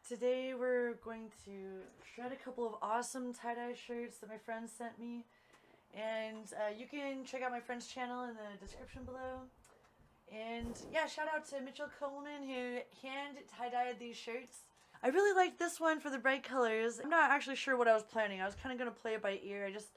Today we're going to shred a couple of awesome tie-dye shirts that my friends sent me. And you can check out my friend's channel in the description below. And yeah, shout out to Mitchell Coleman who hand tie-dyed these shirts. I really liked this one for the bright colors. I'm not actually sure what I was planning. I was kind of going to play it by ear. I just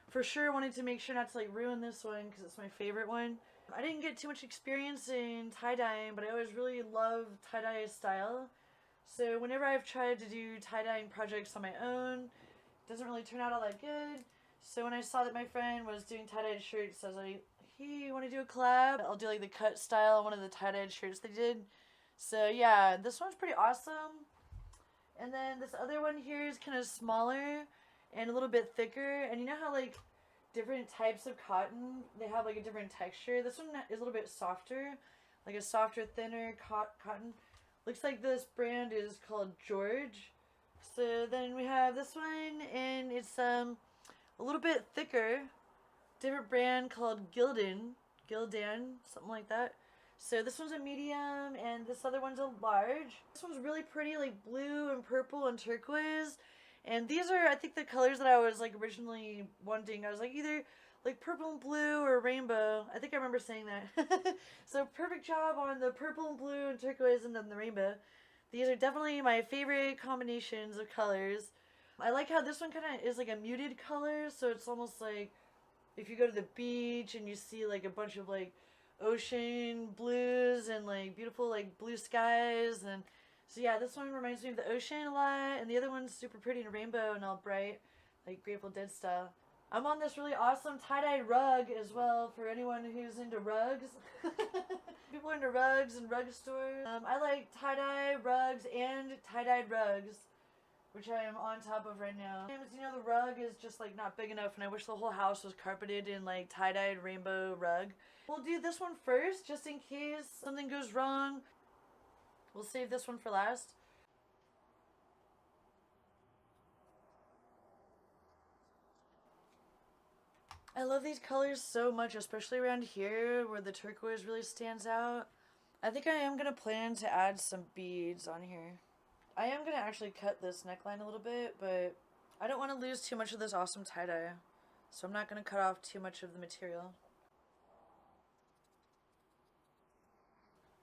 for sure wanted to make sure not to like ruin this one because it's my favorite one. I didn't get too much experience in tie-dyeing, but I always really loved tie-dye style. So whenever I've tried to do tie-dyeing projects on my own, it doesn't really turn out all that good. So when I saw that my friend was doing tie-dyed shirts, I was like, hey, you want to do a collab? I'll do like the cut style on one of the tie-dyed shirts they did. So yeah, this one's pretty awesome. And then this other one here is kind of smaller and a little bit thicker. And you know how like different types of cotton, they have like a different texture? This one is a little bit softer, like a softer, thinner cotton. Looks like this brand is called George. So then we have this one, and it's a little bit thicker. Different brand called Gildan, something like that. So this one's a medium, and this other one's a large. This one's really pretty, like blue and purple and turquoise. And these are, I think, the colors that I was like originally wanting. I was like either like purple and blue or rainbow. I think I remember saying that. So perfect job on the purple and blue and turquoise and then the rainbow. These are definitely my favorite combinations of colors. I like how this one kind of is like a muted color, so it's almost like if you go to the beach and you see like a bunch of like ocean blues and like beautiful like blue skies. And so yeah, this one reminds me of the ocean a lot, and the other one's super pretty and rainbow and all bright, like Grateful Dead style. I'm on this really awesome tie-dyed rug as well for anyone who's into rugs. People are into rugs and rug stores. I like tie-dye rugs and tie-dyed rugs, which I am on top of right now. You know, the rug is just like not big enough, and I wish the whole house was carpeted in like tie-dyed rainbow rug. We'll do this one first, just in case something goes wrong. We'll save this one for last. I love these colors so much, especially around here where the turquoise really stands out. I think I am going to plan to add some beads on here. I am going to actually cut this neckline a little bit, but I don't want to lose too much of this awesome tie-dye. So I'm not going to cut off too much of the material.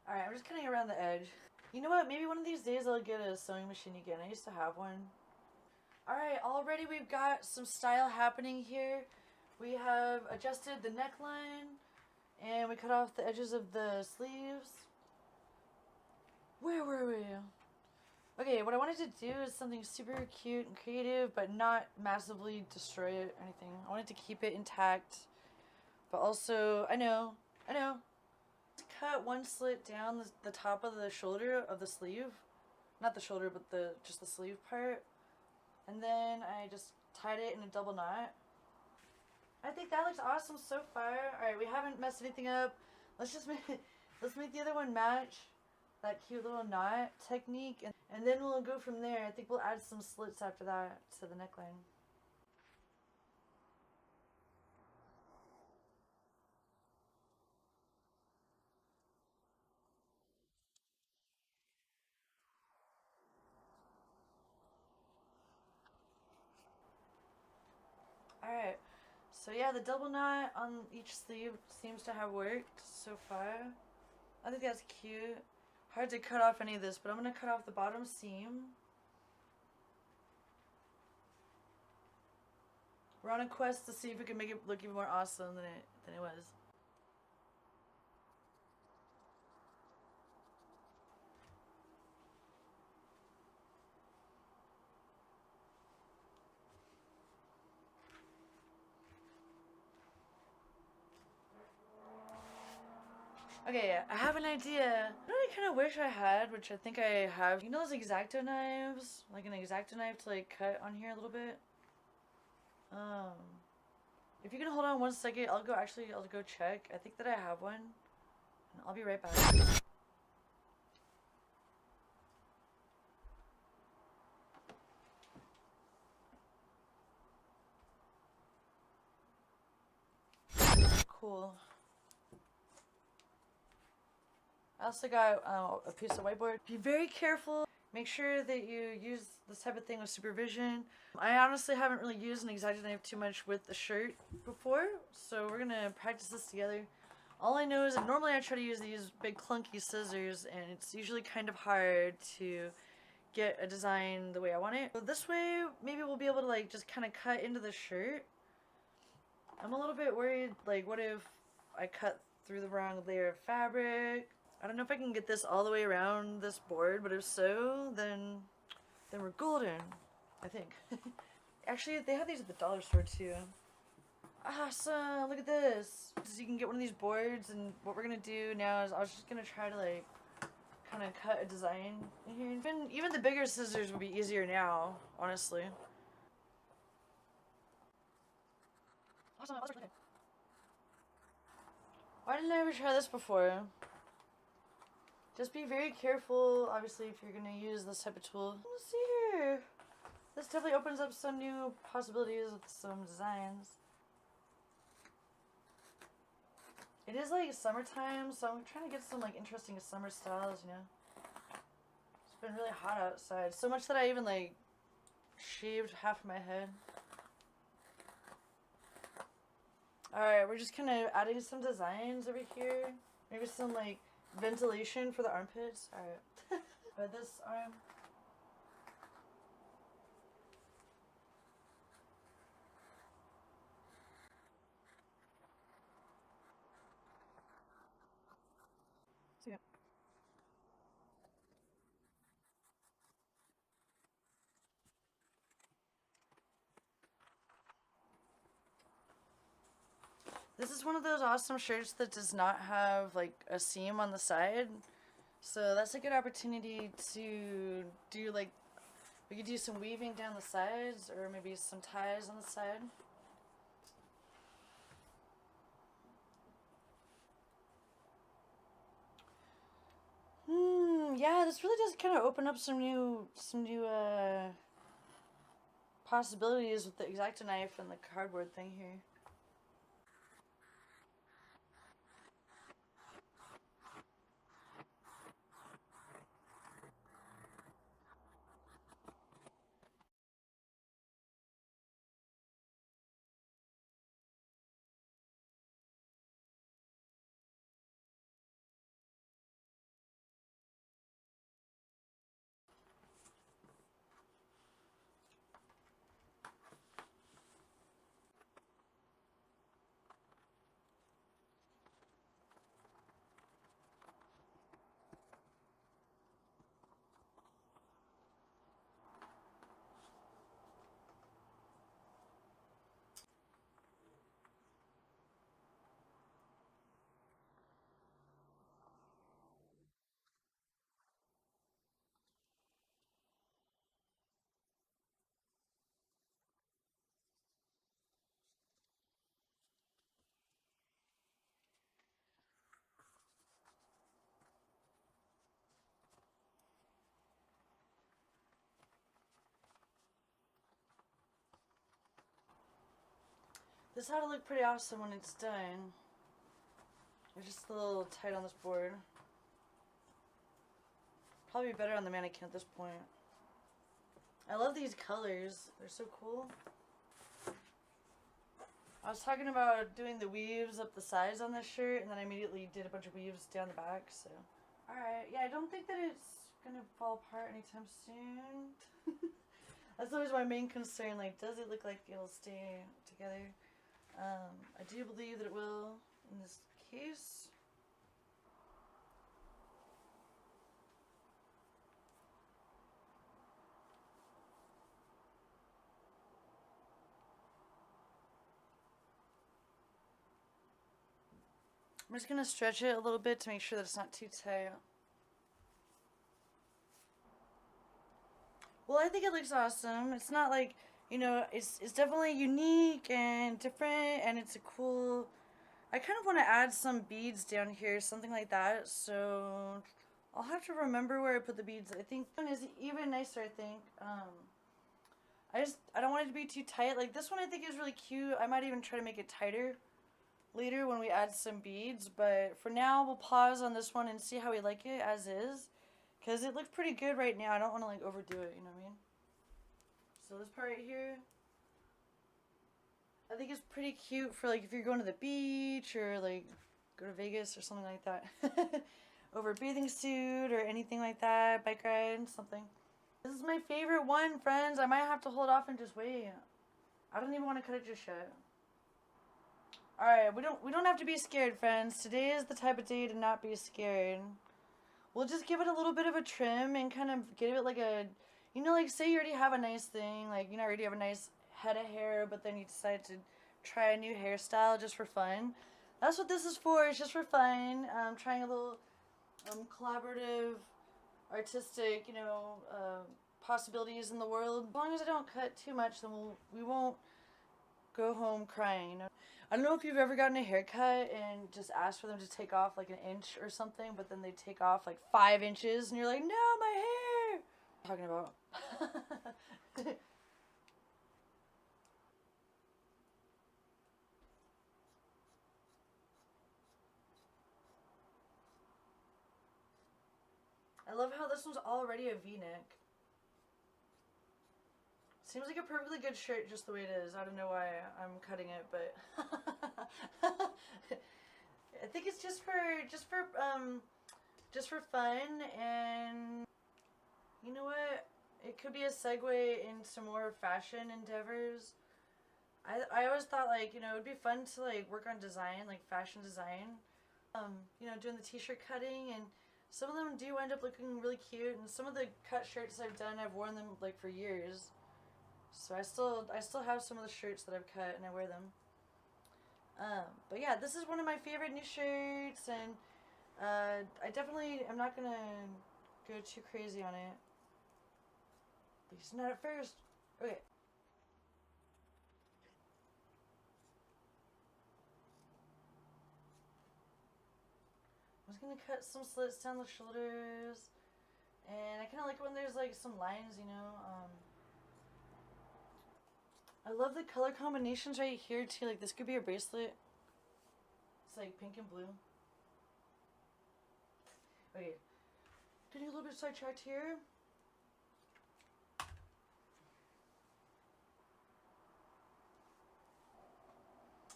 Alright, I'm just cutting around the edge. You know what? Maybe one of these days I'll get a sewing machine again. I used to have one. Alright, already we've got some style happening here. We have adjusted the neckline, and we cut off the edges of the sleeves. Where were we? Okay, what I wanted to do is something super cute and creative, but not massively destroy it or anything. I wanted to keep it intact, but also, I know. Cut one slit down the top of the shoulder of the sleeve. Not the shoulder, but just the sleeve part. And then I just tied it in a double knot. I think that looks awesome so far. Alright, we haven't messed anything up. Let's make the other one match that cute little knot technique, and then we'll go from there. I think we'll add some slits after that to the neckline. Alright, so yeah, the double knot on each sleeve seems to have worked so far. I think that's cute. Hard to cut off any of this, but I'm going to cut off the bottom seam. We're on a quest to see if we can make it look even more awesome than it was. Okay, I have an idea. You know what I kind of wish I had, which I think I have? You know those X-Acto knives? Like an X-Acto knife to like cut on here a little bit? If you can hold on one second, I'll go check. I think that I have one. And I'll be right back. Cool. I also got a piece of whiteboard. Be very careful. Make sure that you use this type of thing with supervision. I honestly haven't really used an X-Acto knife too much with the shirt before, so we're gonna practice this together. All I know is that normally I try to use these big clunky scissors, and it's usually kind of hard to get a design the way I want it. So this way, maybe we'll be able to like just kind of cut into the shirt. I'm a little bit worried, like what if I cut through the wrong layer of fabric? I don't know if I can get this all the way around this board, but if so, then we're golden, I think. Actually, they have these at the dollar store too. Awesome, look at this. So you can get one of these boards, and what we're gonna do now is I was just gonna try to like kind of cut a design in here. Even the bigger scissors would be easier now, honestly. Awesome, why didn't I ever try this before? Just be very careful, obviously, if you're gonna use this type of tool. Let's see here. This definitely opens up some new possibilities with some designs. It is like summertime, so I'm trying to get some like interesting summer styles, you know. It's been really hot outside, so much that I even like shaved half of my head. Alright, we're just kind of adding some designs over here. Maybe some like ventilation for the armpits. Alright. By this arm. So, yeah. This is one of those awesome shirts that does not have like a seam on the side. So that's a good opportunity to do like, we could do some weaving down the sides or maybe some ties on the side. Yeah, this really does kind of open up some new possibilities with the X-Acto knife and the cardboard thing here. This ought to look pretty awesome when it's done. It's just a little tight on this board. Probably better on the mannequin at this point. I love these colors. They're so cool. I was talking about doing the weaves up the sides on this shirt, and then I immediately did a bunch of weaves down the back, so. Alright, yeah, I don't think that it's gonna fall apart anytime soon. That's always my main concern, like, does it look like it'll stay together? I do believe that it will in this case. I'm just gonna stretch it a little bit to make sure that it's not too tight. Well, I think it looks awesome. It's not like, you know, it's definitely unique and different, and it's a cool. I kind of want to add some beads down here, something like that. So I'll have to remember where I put the beads. I think this one is even nicer. I think. I don't want it to be too tight. Like this one, I think is really cute. I might even try to make it tighter. later when we add some beads, but for now we'll pause on this one and see how we like it as is, because it looks pretty good right now. I don't want to like overdo it, you know what I mean? So this part right here, I think it's pretty cute for like if you're going to the beach or like go to Vegas or something like that. Over a bathing suit or anything like that, bike ride, something. This is my favorite one, friends. I might have to hold off and just wait. I don't even want to cut it just yet. Alright, we don't have to be scared, friends. Today is the type of day to not be scared. We'll just give it a little bit of a trim and kind of give it like a, you know, like say you already have a nice thing, like you know, already have a nice head of hair, but then you decide to try a new hairstyle just for fun. That's what this is for. It's just for fun. Trying a little collaborative, artistic, you know, possibilities in the world. As long as I don't cut too much, then we won't go home crying. You know? I don't know if you've ever gotten a haircut and just asked for them to take off like an inch or something, but then they take off like 5 inches, and you're like, no, my hair. What am I talking about? I love how this one's already a V-neck. Seems like a perfectly good shirt just the way it is. I don't know why I'm cutting it, but I think it's just for fun, and you know what? It could be a segue into more fashion endeavors. I always thought like, you know, it'd be fun to like work on design, like fashion design. You know, doing the t-shirt cutting, and some of them do end up looking really cute, and some of the cut shirts I've done, I've worn them like for years. So I still have some of the shirts that I've cut and I wear them. But yeah, this is one of my favorite new shirts, and I definitely am not gonna go too crazy on it. At least not at first. Okay. I'm just gonna cut some slits down the shoulders, and I kind of like it when there's like some lines, you know. I love the color combinations right here too. Like this could be a bracelet. It's like pink and blue. Okay, getting a little bit sidetracked here.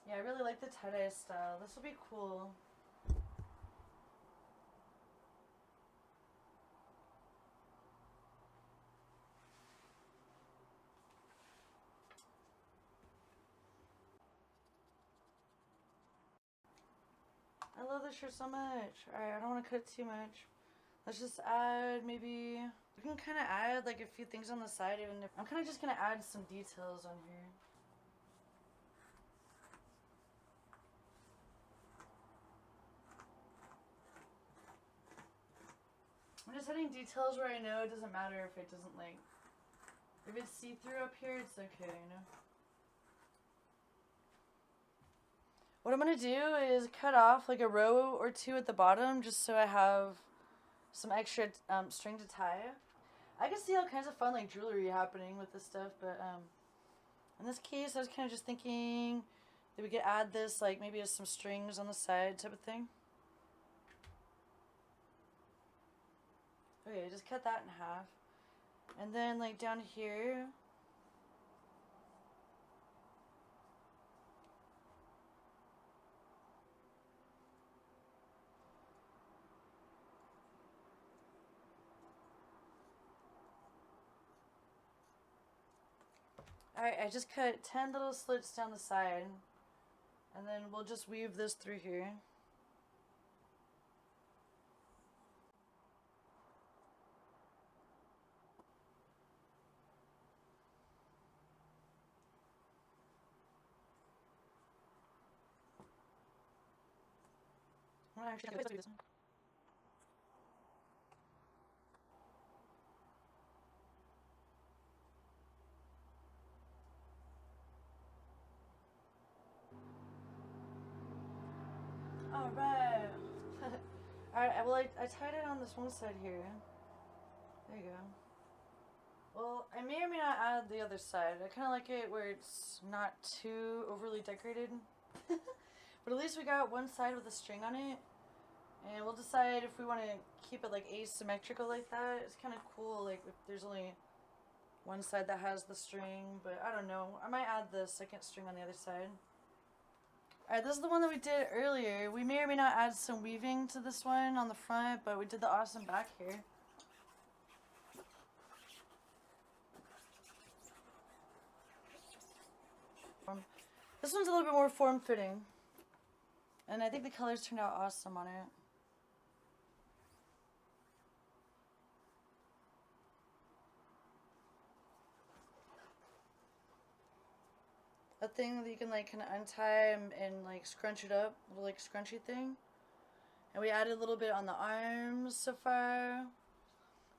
Yeah, I really like the tie-dye style. This will be cool. I love this shirt so much. Alright, I don't want to cut too much. Let's just add maybe... We can kind of add like a few things on the side, even if... I'm kind of just going to add some details on here. I'm just adding details where I know it doesn't matter if it doesn't like... If it's see-through up here, it's okay, you know? What I'm going to do is cut off like a row or two at the bottom just so I have some extra string to tie. I can see all kinds of fun like jewelry happening with this stuff, but in this case I was kind of just thinking that we could add this like maybe as some strings on the side type of thing. Okay, just cut that in half. And then like down here, alright, I just cut 10 little slits down the side, and then we'll just weave this through here. I'm actually gonna do this one. Alright. Alright, well I tied it on this one side here. There you go. Well, I may or may not add the other side. I kind of like it where it's not too overly decorated. But at least we got one side with a string on it. And we'll decide if we want to keep it like asymmetrical like that. It's kind of cool, like if there's only one side that has the string, but I don't know. I might add the second string on the other side. Alright, this is the one that we did earlier. We may or may not add some weaving to this one on the front, but we did the awesome back here. This one's a little bit more form-fitting. And I think the colors turned out awesome on it. A thing that you can like kind of untie and like scrunch it up, little like scrunchy thing. And we added a little bit on the arms so far.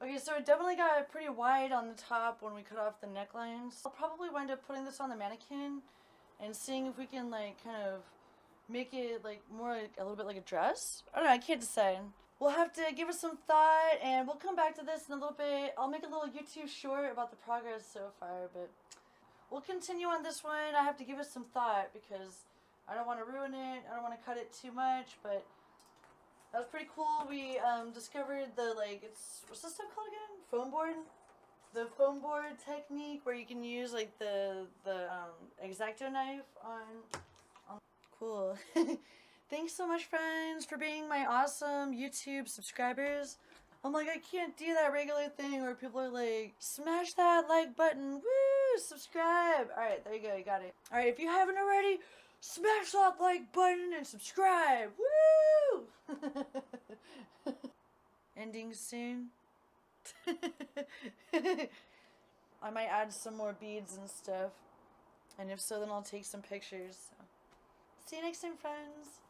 Okay, so it definitely got pretty wide on the top when we cut off the necklines. I'll probably wind up putting this on the mannequin and seeing if we can like kind of make it like more like, a little bit like a dress. I don't know, I can't decide. We'll have to give it some thought and we'll come back to this in a little bit. I'll make a little YouTube short about the progress so far, but we'll continue on this one. I have to give it some thought because I don't want to ruin it. I don't want to cut it too much, but that was pretty cool. We discovered the like, what's this stuff called again? Foam board? The foam board technique where you can use like the X-Acto knife on. Cool. Thanks so much, friends, for being my awesome YouTube subscribers. I'm like, I can't do that regular thing where people are like, smash that like button, woo, subscribe. Alright, there you go, you got it. Alright, if you haven't already, smash that like button and subscribe, woo! Ending soon. I might add some more beads and stuff. And if so, then I'll take some pictures. So. See you next time, friends.